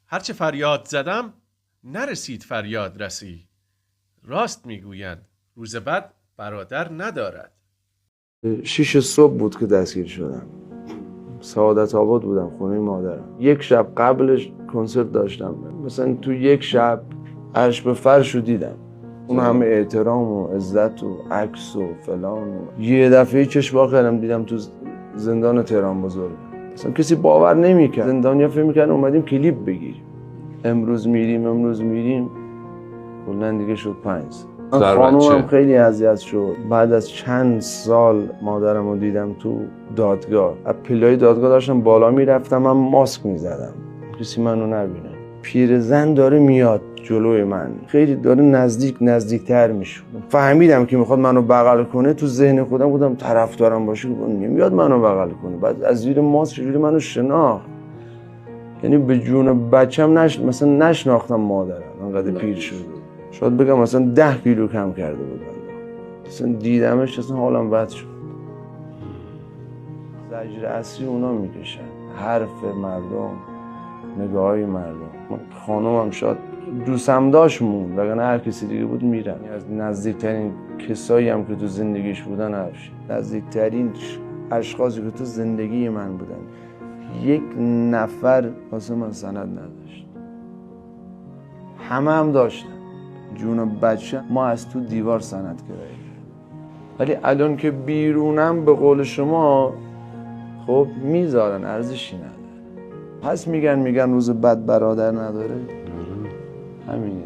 هرچه فریاد زدم نرسید فریاد رسی. راست میگویند روز بعد برادر ندارد. 6 صبح بود که دستگیر شدم. سعادت آباد بودم، خونه مادرم. یک شب قبلش کنسرت داشتم، مثلا تو یک شب عرش به فرش رو دیدم. اون همه احترام و عزت و عکس و فلان و یه دفعه چشم وا کردم دیدم تو زندان تهران بزرگ. اصلا کسی باور نمی‌کرد. زندانیا فکر می‌کردن اومدیم کلیپ بگیریم. امروز میریم کلاً دیگه شد 5 سال. خانومم خیلی اذیت شد. بعد از چند سال مادرم رو دیدم تو دادگاه. از پلای دادگاه داشتم بالا میرفتم، من ماسک میزدم کسی منو نبینه. پیرزن داره میاد جلوی من، خیلی داره نزدیکتر میشه. فهمیدم که میخواد منو بغل کنه. تو ذهن خودم بودم طرفدارم باشه نمیاد منو بغل کنه. بعد از زیر ماسک چجوری منو شناخت. یعنی به جون بچم مثلا نشناختم مادرم، انقدر پیر شده. شاید بگم مثلا 10 کیلو کم کرده بود. مثلا دیدمش اصلا حالم بد شد. زجر اصلی اونا میکشن، حرف مردم، نگاهی مردم. خانومم شاید دوستم داشت موند، وگرنه هر کسی دیگه بود میرن. از نزدیکترین کسایی هم که تو زندگیش بودن افشین، نزدیکترین اشخاصی که تو زندگی من بودن، یک نفر واسه من سند نداشت. همه هم داشتن. جون بچه ما از تو دیوار سند گرفتیم. ولی الان که بیرونم به قول شما خب میذارن، ارزشی نداره. پس میگن روز بد برادر نداره. همینه.